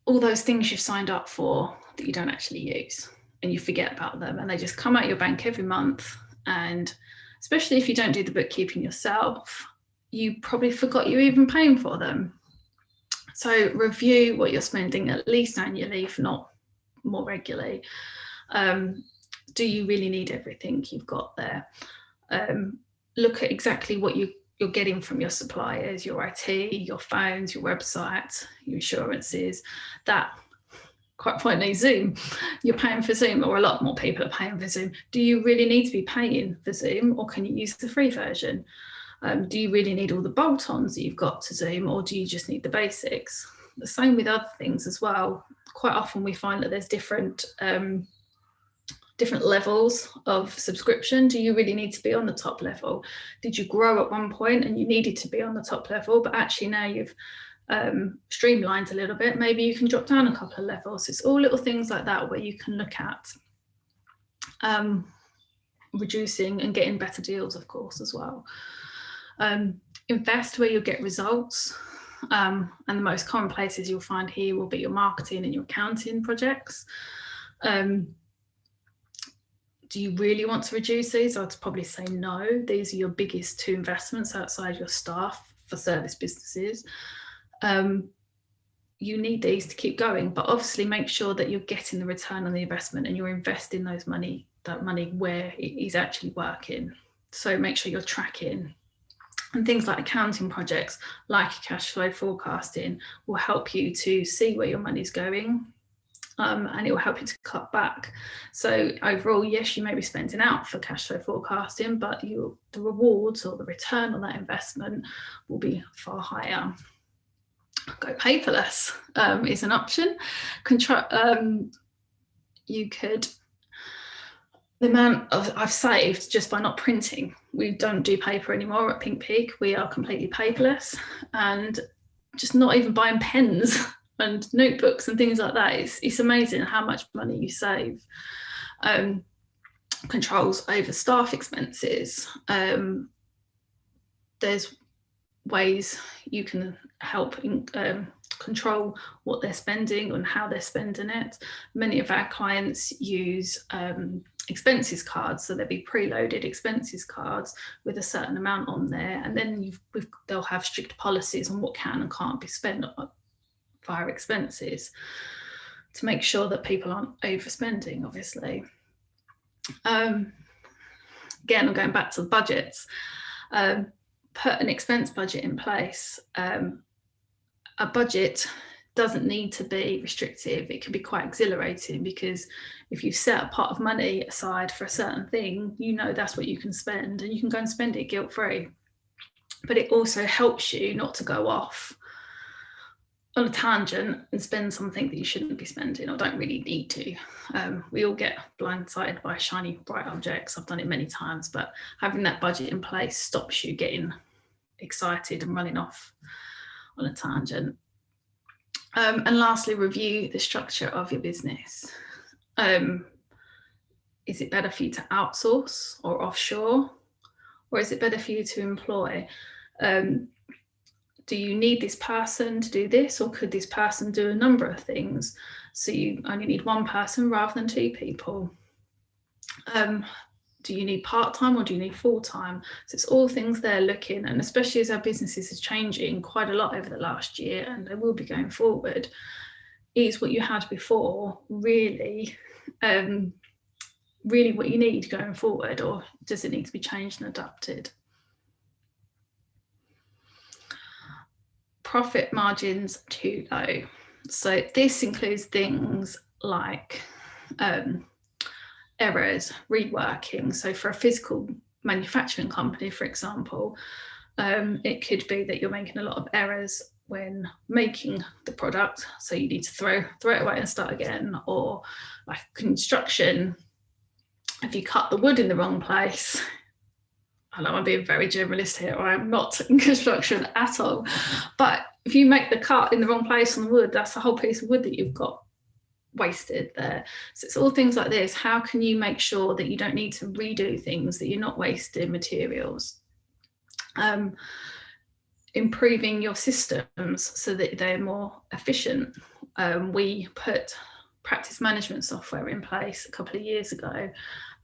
all those things you've signed up for that you don't actually use. and you forget about them, and they just come out of your bank every month. And especially if you don't do the bookkeeping yourself, you probably forgot you were even paying for them. So review what you're spending at least annually, if not more regularly. Do you really need everything you've got there? Look at exactly what you're getting from your suppliers, your IT, your phones, your website, your insurances. That, quite frankly, Zoom. You're paying for Zoom, or a lot more people are paying for Zoom. Do you really need to be paying for Zoom, or can you use the free version? Do you really need all the bolt-ons that you've got to Zoom, or do you just need the basics? The same with other things as well. Quite often we find that there's different levels of subscription. Do you really need to be on the top level? Did you grow at one point and you needed to be on the top level, but actually now you've streamlined a little bit, maybe you can drop down a couple of levels. It's all little things like that where you can look at reducing and getting better deals, of course, as well. Invest where you'll get results, and the most common places you'll find here will be your marketing and your accounting projects. Do you really want to reduce these? I'd probably say no. These are your biggest two investments outside your staff for service businesses. You need these to keep going, but obviously make sure that you're getting the return on the investment and you're investing that money where it is actually working. So make sure you're tracking. And things like accounting projects, like cash flow forecasting, will help you to see where your money's going, and it will help you to cut back. So overall, yes, you may be spending out for cash flow forecasting, but the rewards or the return on that investment will be far higher. Go paperless is an option. You could, the amount I've saved just by not printing. We don't do paper anymore at Pink Peak. We are completely paperless, and just not even buying pens and notebooks and things like that. It's amazing how much money you save. Controls over staff expenses. There's ways you can help control what they're spending and how they're spending it. Many of our clients use expenses cards, so there'll be preloaded expenses cards with a certain amount on there, and then they'll have strict policies on what can and can't be spent via expenses to make sure that people aren't overspending, obviously. Again, I'm going back to the budgets. Put an expense budget in place. A budget doesn't need to be restrictive. It can be quite exhilarating, because if you set a pot of money aside for a certain thing, you know that's what you can spend, and you can go and spend it guilt-free. But it also helps you not to go off on a tangent and spend something that you shouldn't be spending or don't really need to. We all get blindsided by shiny, bright objects. I've done it many times, but having that budget in place stops you getting excited and running off on a tangent. And lastly, review the structure of your business. Is it better for you to outsource or offshore, or is it better for you to employ? Do you need this person to do this, or could this person do a number of things? So you only need one person rather than two people. Do you need part-time or do you need full-time? So it's all things they're looking, and especially as our businesses is changing quite a lot over the last year, and they will be going forward, is what you had before really what you need going forward, or does it need to be changed and adapted? Profit margins too low. So this includes things like errors, reworking. So for a physical manufacturing company, for example, it could be that you're making a lot of errors when making the product, so you need to throw it away and start again. Or like construction, if you cut the wood in the wrong place, I know I'm being very generalist here, or I'm not in construction at all, but if you make the cut in the wrong place on the wood, that's a whole piece of wood that you've got wasted there. So it's all things like this. How can you make sure that you don't need to redo things, that you're not wasting materials? Improving your systems so that they're more efficient. We put practice management software in place a couple of years ago,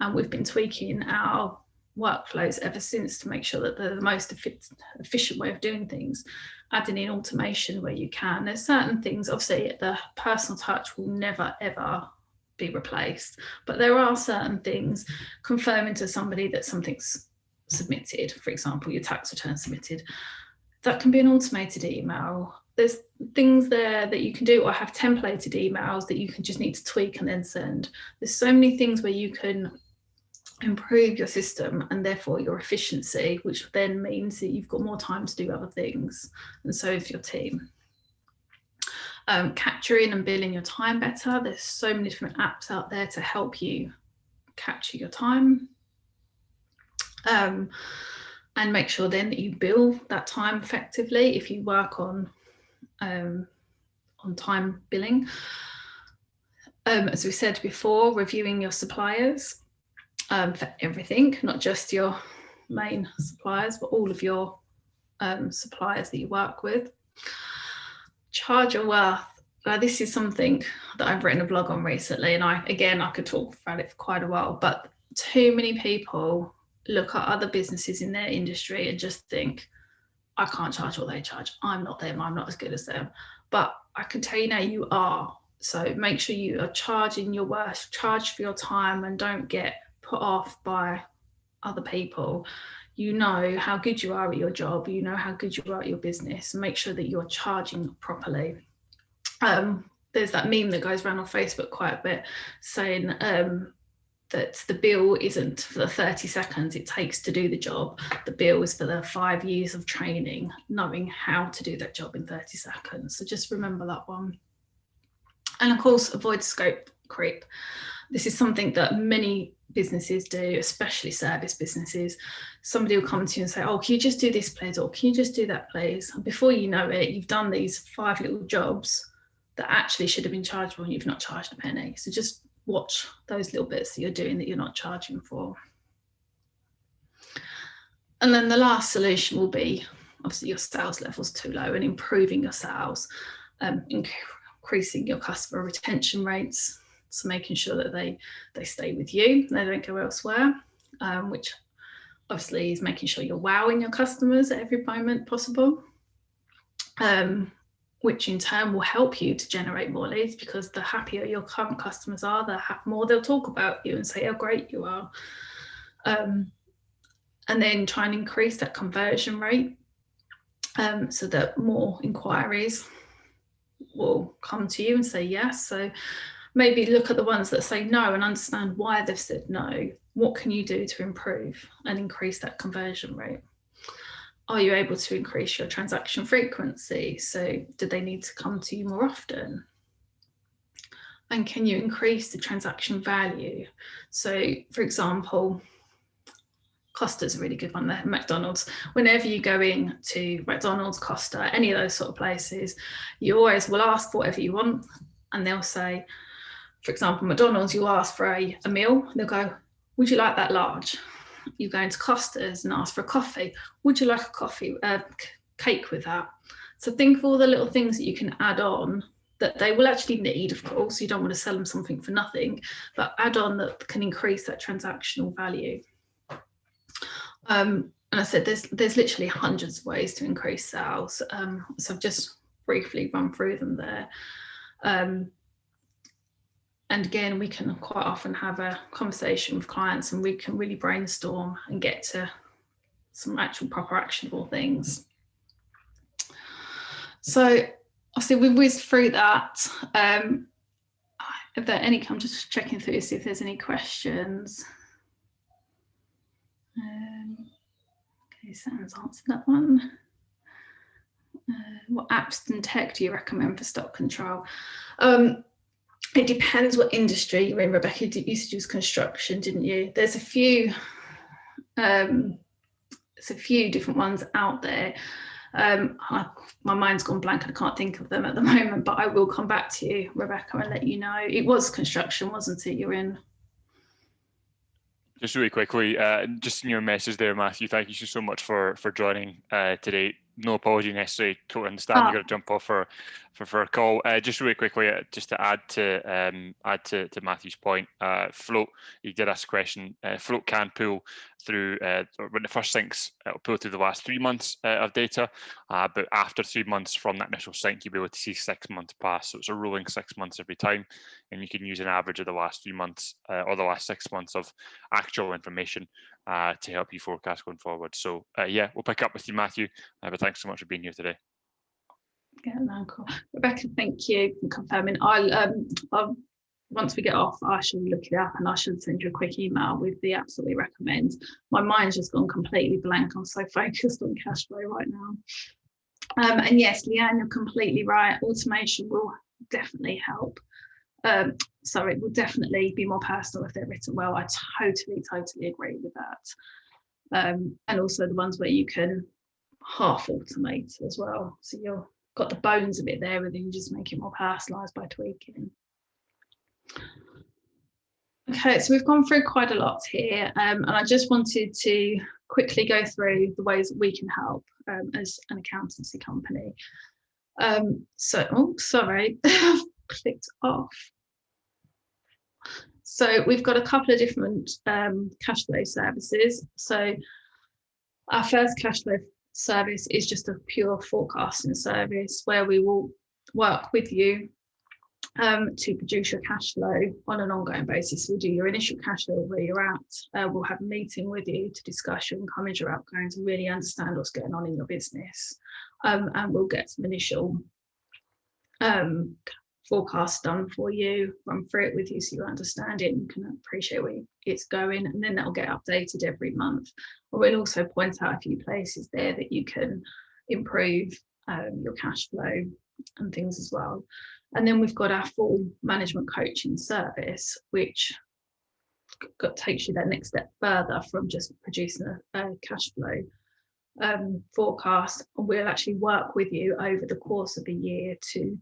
and we've been tweaking our workflows ever since to make sure that they're the most efficient way of doing things, adding in automation where you can. There's certain things, obviously the personal touch will never ever be replaced, but there are certain things, confirming to somebody that something's submitted, for example your tax return submitted, that can be an automated email. There's things there that you can do, or have templated emails that you can just need to tweak and then send. There's so many things where you can improve your system and therefore your efficiency, which then means that you've got more time to do other things, and so is your team. Capturing and billing your time better. There's so many different apps out there to help you capture your time, and make sure then that you bill that time effectively if you work on time billing. As we said before, reviewing your suppliers for everything, not just your main suppliers, but all of your suppliers that you work with. Charge your worth. This is something that I've written a blog on recently, and I could talk about it for quite a while, but too many people look at other businesses in their industry and just think, I can't charge what they charge. I'm not them. I'm not as good as them. But I can tell you now, you are. So make sure you are charging your worth, charge for your time, and don't get put off by other people. You know how good you are at your job. You know how good you are at your business. And make sure that you're charging properly. There's that meme that goes around on Facebook quite a bit saying that the bill isn't for the 30 seconds it takes to do the job. The bill is for the 5 years of training, knowing how to do that job in 30 seconds. So just remember that one. And of course, avoid scope creep. This is something that many businesses do, especially service businesses. Somebody will come to you and say, oh, can you just do this please? Or can you just do that please? And before you know it, you've done these 5 little jobs that actually should have been charged for and you've not charged a penny. So just watch those little bits that you're doing that you're not charging for. And then the last solution will be, obviously your sales level's too low, and improving your sales, increasing your customer retention rates, so making sure that they stay with you, they don't go elsewhere, which obviously is making sure you're wowing your customers at every moment possible, which in turn will help you to generate more leads, because the happier your current customers are, the more they'll talk about you and say how great you are. And then try and increase that conversion rate, so that more inquiries will come to you and say yes. So maybe look at the ones that say no and understand why they've said no. What can you do to improve and increase that conversion rate? Are you able to increase your transaction frequency? So do they need to come to you more often? And can you increase the transaction value? So for example, Costa's a really good one there, McDonald's. Whenever you go in to McDonald's, Costa, any of those sort of places, you always will ask for whatever you want, and they'll say, for example, McDonald's, you ask for a meal, they'll go, would you like that large? You go into Costa's and ask for a coffee. Would you like a coffee, cake with that? So think of all the little things that you can add on that they will actually need, of course. You don't want to sell them something for nothing, but add on that can increase that transactional value. And I said, there's literally hundreds of ways to increase sales. So I've just briefly run through them there. And again, we can quite often have a conversation with clients and we can really brainstorm and get to some actual proper actionable things. So obviously we've whizzed through that. If there are any, I'm just checking through to see if there's any questions. Okay, Sam's answered that one. What apps and tech do you recommend for stock control? It depends what industry you're in. Rebecca, you used to use construction, didn't you? There's a few different ones out there. My mind's gone blank and I can't think of them at the moment, but I will come back to you, Rebecca, and let you know. It was construction, wasn't it, you're in? Just really quickly, just in your message there, Matthew, thank you so much for joining today. No apology necessary, totally understand you got to jump off for for a call. Just really quickly, just to add to Matthew's point, float. You did ask a question. Float can pull through when it first syncs. It'll pull through the last 3 months of data, but after 3 months from that initial sync, you'll be able to see 6 months pass. So it's a rolling 6 months every time, and you can use an average of the last 3 months or the last 6 months of actual information to help you forecast going forward. So yeah, we'll pick up with you, Matthew. But thanks so much for being here today. Yeah, no, cool. Rebecca, thank you for confirming. I'll once we get off, I shall look it up and I shall send you a quick email with the apps that we recommend. My mind's just gone completely blank. I'm so focused on Cashflow right now. And yes, Leanne, you're completely right. Automation will definitely help. It will definitely be more personal if they're written well. I totally agree with that. And also the ones where you can half automate as well. So you've got the bones of it there, and then you just make it more personalized by tweaking. Okay, so we've gone through quite a lot here, and I just wanted to quickly go through the ways that we can help as an accountancy company. Sorry, I've clicked off. So we've got a couple of different cash flow services. So our first cash flow service is just a pure forecasting service where we will work with you to produce your cash flow on an ongoing basis. We'll do your initial cash flow where you're at. We'll have a meeting with you to discuss your incomings, your outgoings, and really understand what's going on in your business. And we'll get some initial forecasts done for you, run through it with you so you understand it and can appreciate where it's going, and then that'll get updated every month. We'll also point out a few places there that you can improve your cash flow and things as well. And then we've got our full management coaching service, which takes you that next step further from just producing a cash flow forecast. And we'll actually work with you over the course of the year to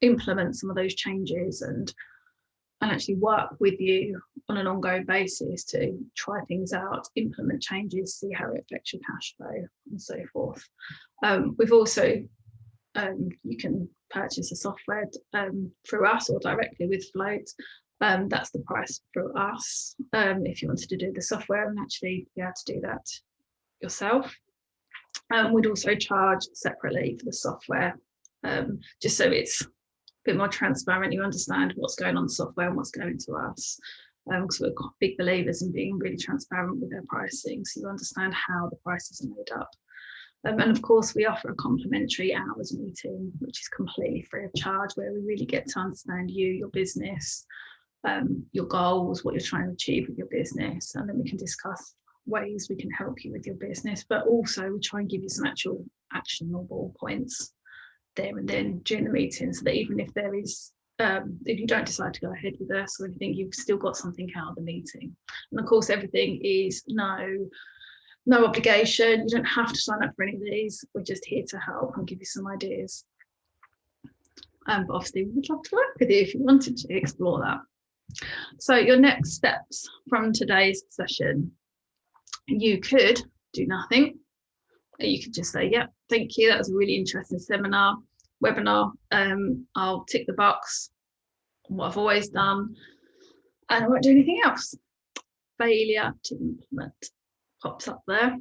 implement some of those changes and actually work with you on an ongoing basis to try things out, implement changes, see how it affects your cash flow and so forth. We've also, you can purchase a software through us or directly with Float. That's the price for us. If you wanted to do the software and actually be able to do that yourself. We'd also charge separately for the software, just so it's a bit more transparent. You understand what's going on in the software and what's going to us. Because we're big believers in being really transparent with their pricing, so you understand how the prices are made up. And of course, we offer a complimentary hours meeting, which is completely free of charge, where we really get to understand you, your business, your goals, what you're trying to achieve with your business, and then we can discuss ways we can help you with your business. But also, we try and give you some actual actionable points there and then during the meeting, so that even if there is if you don't decide to go ahead with us or anything, you've still got something out of the meeting. And of course, everything is no obligation. You don't have to sign up for any of these. We're just here to help and give you some ideas. But obviously, we'd love to work with you if you wanted to explore that. So your next steps from today's session, you could do nothing. You could just say, yeah, thank you. That was a really interesting webinar. I'll tick the box on what I've always done and I won't do anything else. Failure to implement pops up there.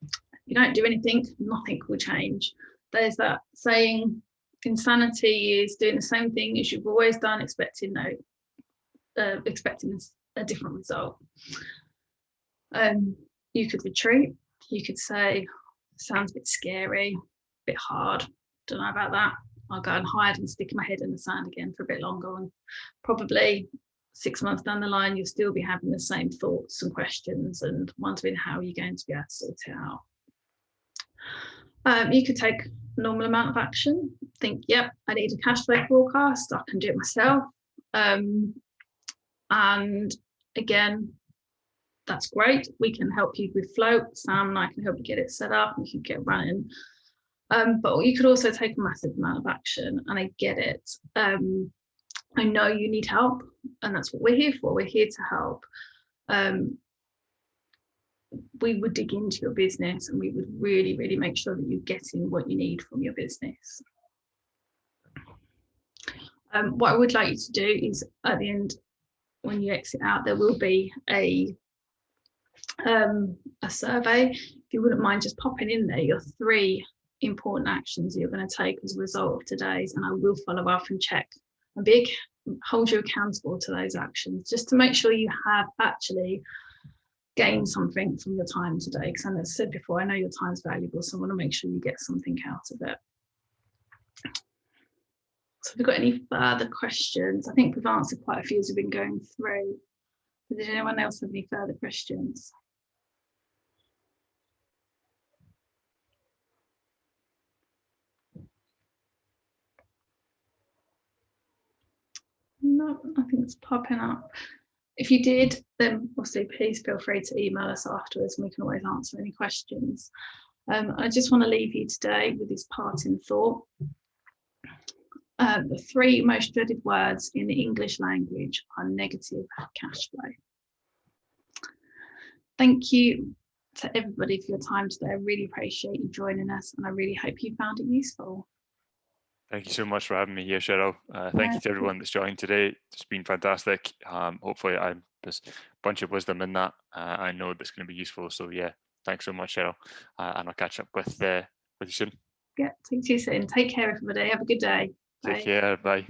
If you don't do anything, nothing will change. There's that saying, insanity is doing the same thing as you've always done, expecting a different result. You could retreat. You could say, sounds a bit scary, a bit hard. Don't know about that. I'll go and hide and stick my head in the sand again for a bit longer, and probably 6 months down the line you'll still be having the same thoughts and questions and wondering how you're going to be able to sort it out. You could take a normal amount of action, think, yep, I need a cash flow forecast, I can do it myself, and again, that's great. We can help you with Float. Sam and I can help you get it set up and you can get running. But you could also take a massive amount of action, and I get it. I know you need help, and that's what we're here for. We're here to help. we would dig into your business and we would really, really make sure that you're getting what you need from your business. What I would like you to do is at the end, when you exit out, there will be a survey. If you wouldn't mind just popping in there your 3 important actions you're going to take as a result of today's, and I will follow up and check and hold you accountable to those actions, just to make sure you have actually gained something from your time today. Because as I said before, I know your time's valuable, so I want to make sure you get something out of it. So if we've got any further questions, I think we've answered quite a few as we've been going through. But did anyone else have any further questions? No, nothing's popping up. If you did, then obviously please feel free to email us afterwards and we can always answer any questions. I just want to leave you today with this parting thought. The 3 most dreaded words in the English language are negative cash flow. Thank you to everybody for your time today. I really appreciate you joining us and I really hope you found it useful. Thank you so much for having me here, Cheryl. Thank you to everyone that's joined today. It's been fantastic. Hopefully there's a bunch of wisdom in that. I know that's going to be useful. So yeah, thanks so much, Cheryl. And I'll catch up with you soon. Yeah, talk to you soon. Take care, everybody. Have a good day. Take care. Bye.